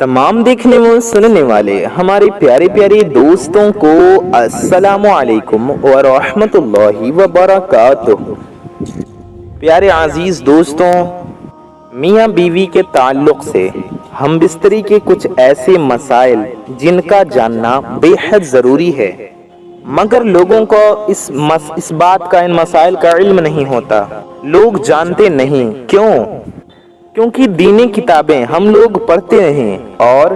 तमाम देखने व सुनने वाले हमारे प्यारे प्यारे दोस्तों को अस्सलामु अलैकुम व रहमतुल्लाहि व बरकातुहू। प्यारे अजीज दोस्तों, मियाँ बीवी के ताल्लुक से हम बिस्तरी के कुछ ऐसे मसाइल जिनका जानना बेहद ज़रूरी है, मगर लोगों को इस बात का, इन मसाइल का इल्म नहीं होता। लोग जानते नहीं। क्योंकि दीनी किताबें हम लोग पढ़ते हैं और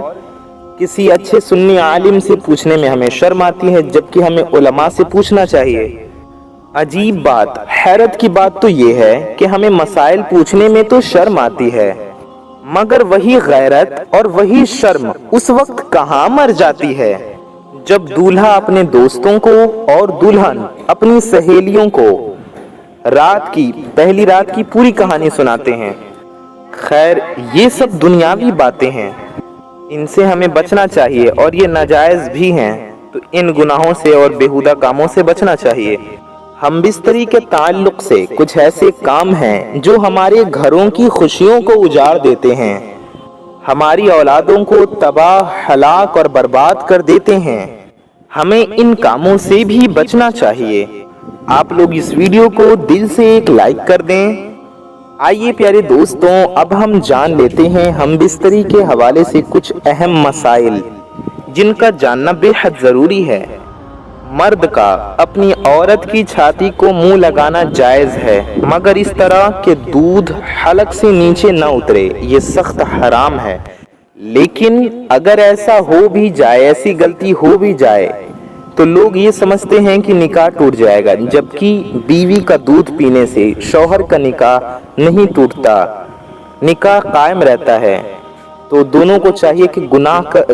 किसी अच्छे सुन्नी आलिम से पूछने में हमें शर्म आती है, जबकि हमें उलमा से पूछना चाहिए। अजीब बात, हैरत की बात तो ये है कि हमें मसाइल पूछने में तो शर्म आती है, मगर वही गैरत और वही शर्म उस वक्त कहाँ मर जाती है जब दूल्हा अपने दोस्तों को और दुल्हन अपनी सहेलियों को पहली रात की पूरी कहानी सुनाते हैं। खैर, ये सब दुनियावी बातें हैं, इनसे हमें बचना चाहिए और ये नाजायज़ भी हैं, तो इन गुनाहों से और बेहुदा कामों से बचना चाहिए। हम बिस्तरी के ताल्लुक से कुछ ऐसे काम हैं जो हमारे घरों की खुशियों को उजाड़ देते हैं, हमारी औलादों को तबाह, हलाक और बर्बाद कर देते हैं। हमें इन कामों से भी बचना चाहिए। आप लोग इस वीडियो को दिल से एक लाइक कर दें। आइए प्यारे दोस्तों, अब हम जान लेते हैं हम बिस्तरी के हवाले से कुछ अहम मसाइल जिनका जानना बेहद ज़रूरी है। मर्द का अपनी औरत की छाती को मुंह लगाना जायज़ है, मगर इस तरह के दूध हलक से नीचे न उतरे, ये सख्त हराम है। लेकिन अगर ऐसा हो भी जाए, ऐसी गलती हो भी जाए, तो लोग ये समझते हैं कि निकाह टूट जाएगा, जबकि बीवी का दूध पीने से शौहर का निकाह नहीं टूटता, निकाह कायम रहता है। तो दोनों को चाहिए कि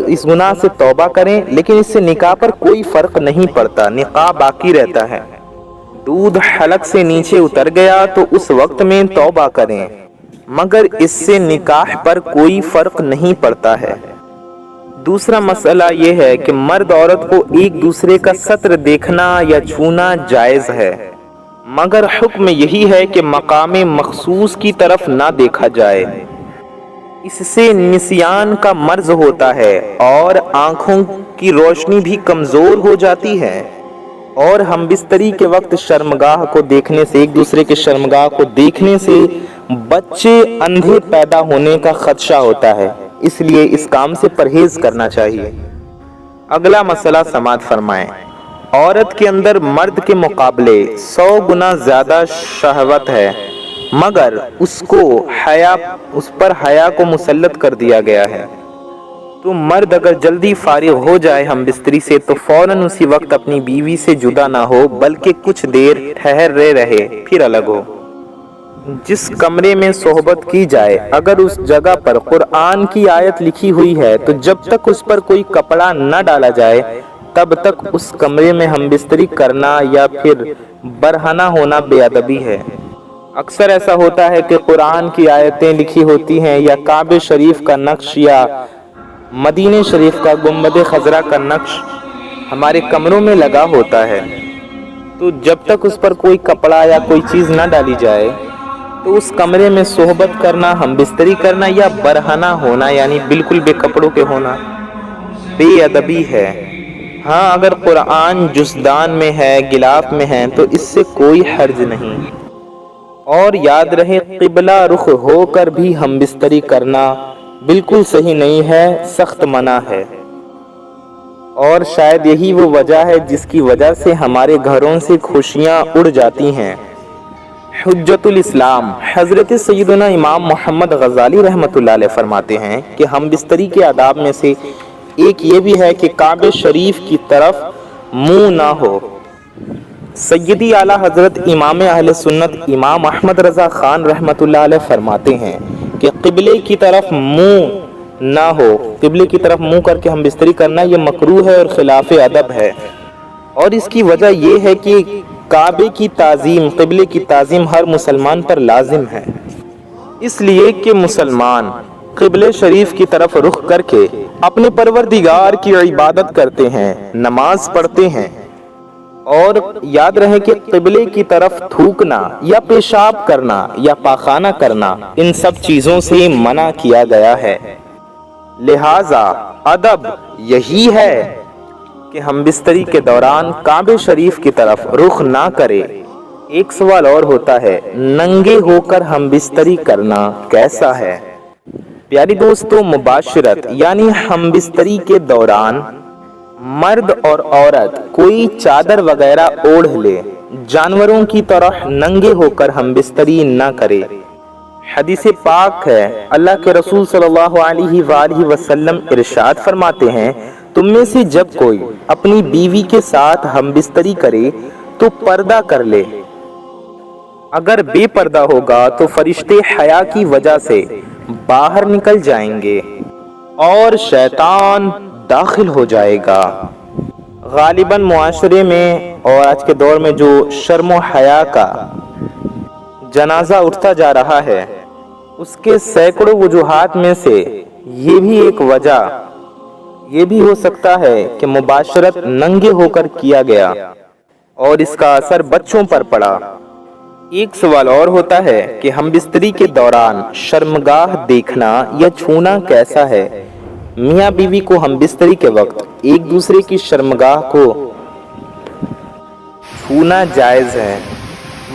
इस गुनाह से तौबा करें, लेकिन इससे निकाह पर कोई फर्क नहीं पड़ता, निकाह बाकी रहता है। दूध हलक से नीचे उतर गया तो उस वक्त में तौबा करें, मगर इससे निकाह पर कोई फर्क नहीं पड़ता है। दूसरा मसला ये है कि मर्द औरत को एक दूसरे का सत्र देखना या छूना जायज़ है, मगर हुक्म यही है कि मकामे मखसूस की तरफ ना देखा जाए। इससे निसियान का मर्ज होता है और आँखों की रोशनी भी कमज़ोर हो जाती है, और हम बिस्तरी के वक्त शर्मगाह को देखने से, एक दूसरे के शर्मगाह को देखने से बच्चे अंधे पैदा होने का खदशा होता है। इसलिए इस काम से परहेज करना चाहिए। अगला मसला समाअत फरमाएं। औरत के अंदर मर्द के मुकाबले 100 गुना ज्यादा शहवत है, मगर उस पर हया को मुसल्लत कर दिया गया है। तो मर्द अगर जल्दी फारिग हो जाए हम बिस्तरी से, तो फौरन उसी वक्त अपनी बीवी से जुदा ना हो, बल्कि कुछ देर ठहरे रहे, फिर अलग हो। जिस कमरे में सोहबत की जाए, अगर उस जगह पर कुरान की आयत लिखी हुई है, तो जब तक उस पर कोई कपड़ा न डाला जाए तब तक उस कमरे में हम बिस्तरी करना या फिर बरहना होना बेअदबी है। अक्सर ऐसा होता है कि कुरान की आयतें लिखी होती हैं या काबे शरीफ का नक्श या मदीने शरीफ का गुंबद खजरा का नक्श हमारे कमरों में लगा होता है, तो जब तक उस पर कोई कपड़ा या कोई चीज़ न डाली जाए तो उस कमरे में सोहबत करना, हम बिस्तरी करना या बरहना होना यानी बिल्कुल बेकपड़ों के होना बेअदबी है। हाँ, अगर कुरान जुज़दान में है, गिलाफ में है, तो इससे कोई हर्ज नहीं। और याद रहे, क़िबला रुख होकर भी हम बिस्तरी करना बिल्कुल सही नहीं है, सख्त मना है। और शायद यही वो वजह है जिसकी वजह से हमारे घरों से खुशियाँ उड़ जाती हैं। हुज्जतुल इस्लाम हज़रत सैयदना इमाम मोहम्मद गज़ाली रहमतुल्लाह अलैह फरमाते हैं कि हम बिस्तरी के आदाब में से एक ये भी है कि काबे शरीफ की तरफ मुंह ना हो। सैयदी आला हज़रत इमाम अहले सुन्नत इमाम अहमद रज़ा ख़ान रहमतुल्लाह अलैह फरमाते हैं कि क़िबले की तरफ मुंह ना हो, क़िबले की तरफ मुंह करके हम बिस्तरी करना ये मकरूह है और खिलाफ अदब है। और इसकी वजह ये है कि काबे की ताज़ीम, क़िबले की ताज़ीम हर मुसलमान पर लाजिम है, इसलिए कि मुसलमान क़िबले शरीफ की तरफ रुख करके अपने परवरदिगार की इबादत करते हैं, नमाज पढ़ते हैं। और याद रहे कि क़िबले की तरफ थूकना या पेशाब करना या पाखाना करना इन सब चीज़ों से मना किया गया है। लिहाजा अदब यही है कि हम बिस्तरी के दौरान काबे शरीफ की तरफ रुख ना करें। एक सवाल और होता है, नंगे होकर हम बिस्तरी करना कैसा है? प्यारी दोस्तों, मुबाशरत यानी हम बिस्तरी के दौरान मर्द और औरत कोई चादर वगैरह ओढ़ ले, जानवरों की तरह नंगे होकर हम बिस्तरी ना करें। हदीस पाक है, अल्लाह के रसूल सल्लल्लाहु अलैहि वसल्लम इरशाद फरमाते हैं, तुम में से जब कोई अपनी बीवी के साथ हम बिस्तरी करे तो पर्दा कर ले। अगर बेपर्दा होगा तो फरिश्ते हया की वजह से बाहर निकल जाएंगे और शैतान दाखिल हो जाएगा। गालिबन मुआशरे में और आज के दौर में जो शर्म हया का जनाजा उठता जा रहा है, उसके सैकड़ों वजूहात में से ये भी एक वजह ये भी हो सकता है कि मुबाशरत नंगे होकर किया गया और इसका असर बच्चों पर पड़ा। एक सवाल और होता है कि हम बिस्तरी के दौरान शर्मगाह देखना या छूना कैसा है? मियाँ बीवी को हम बिस्तरी के वक्त एक दूसरे की शर्मगाह को छूना जायज़ है।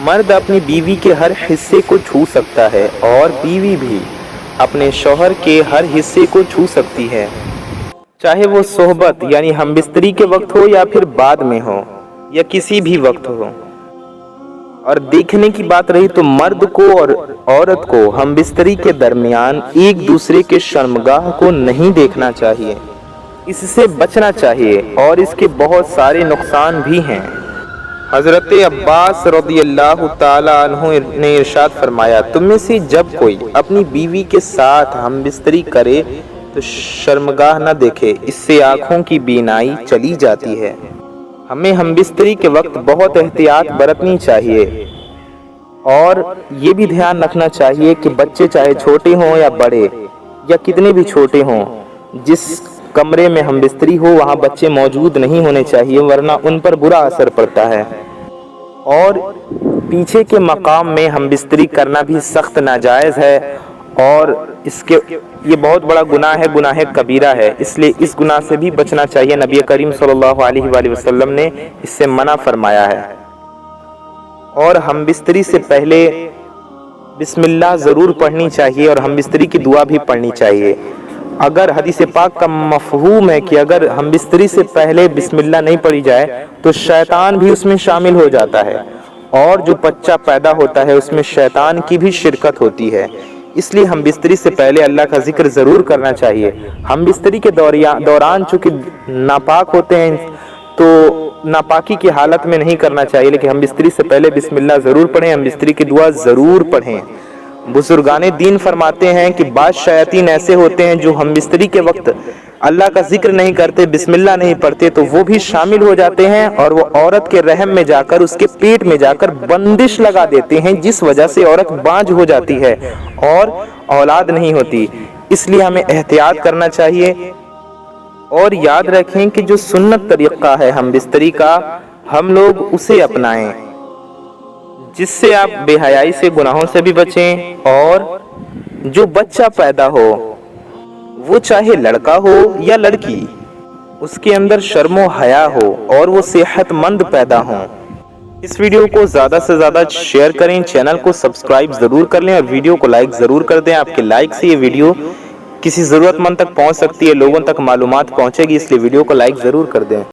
मर्द अपनी बीवी के हर हिस्से को छू सकता है और बीवी भी अपने शौहर के हर हिस्से को छू सकती है, चाहे वो सोहबत यानी हम बिस्तरी के वक्त हो या फिर बाद में हो या किसी भी वक्त हो। और देखने की बात रही तो मर्द को और औरत को हम बिस्तरी के दरमियान एक दूसरे के शर्मगाह को नहीं देखना चाहिए, इससे बचना चाहिए और इसके बहुत सारे नुकसान भी हैं। हज़रत अब्बास रज़ियल्लाहु ताला अन्हु ने इरशाद फरमाया, तुम में से जब कोई अपनी बीवी के साथ हम बिस्तरी करे तो शर्मगाह न देखे, इससे आँखों की बीनाई चली जाती है। हमें हम बिस्तरी के वक्त बहुत एहतियात बरतनी चाहिए और ये भी ध्यान रखना चाहिए कि बच्चे चाहे छोटे हों या बड़े या कितने भी छोटे हों, जिस कमरे में हम बिस्तरी हो वहाँ बच्चे मौजूद नहीं होने चाहिए, वरना उन पर बुरा असर पड़ता है। और पीछे के मकाम में हम बिस्तरी करना भी सख्त नाजायज़ है और ये बहुत बड़ा गुनाह है, गुनाह कबीरा है, इसलिए इस गुनाह से भी बचना चाहिए। नबी करीम सल्लल्लाहु अलैहि वसल्लम ने इससे मना फरमाया है। और हम बिस्तरी से पहले बिस्मिल्लाह ज़रूर पढ़नी चाहिए और हम बिस्तरी की दुआ भी पढ़नी चाहिए। अगर हदीस पाक का मफहूम है कि अगर हम बिस्तरी से पहले बिस्मिल्लाह नहीं पढ़ी जाए तो शैतान भी उसमें शामिल हो जाता है और जो बच्चा पैदा होता है उसमें शैतान की भी शिरकत होती है। इसलिए हम बिस्तरी से पहले अल्लाह का जिक्र ज़रूर करना चाहिए। हम बिस्तरी के दौरान चूँकि नापाक होते हैं तो नापाकी की हालत में नहीं करना चाहिए, लेकिन हम बिस्तरी से पहले बिस्मिल्लाह ज़रूर पढ़ें, हम बिस्तरी की दुआ ज़रूर पढ़ें। बुजुर्गाने दीन फरमाते हैं कि बाज़ शयातीन ऐसे होते हैं जो हम बिस्तरी के वक्त अल्लाह का जिक्र नहीं करते, बिस्मिल्लाह नहीं पढ़ते, तो वो भी शामिल हो जाते हैं और वो औरत के रहम में जाकर उसके पेट में जाकर बंदिश लगा देते हैं, जिस वजह से औरत बांझ हो जाती है और औलाद नहीं होती। इसलिए हमें एहतियात करना चाहिए और याद रखें कि जो सुन्नत तरीक़ा है हम बिस्तरी का, हम लोग उसे अपनाएं, जिससे आप बेहयाई से गुनाहों से भी बचें और जो बच्चा पैदा हो वो चाहे लड़का हो या लड़की, उसके अंदर शर्मो हया हो और वो सेहतमंद पैदा हो। इस वीडियो को ज़्यादा से ज़्यादा शेयर करें, चैनल को सब्सक्राइब ज़रूर कर लें और वीडियो को लाइक ज़रूर कर दें। आपके लाइक से ये वीडियो किसी ज़रूरतमंद तक पहुंच सकती है, लोगों तक मालूमात पहुंचेगी, इसलिए वीडियो को लाइक ज़रूर कर दें।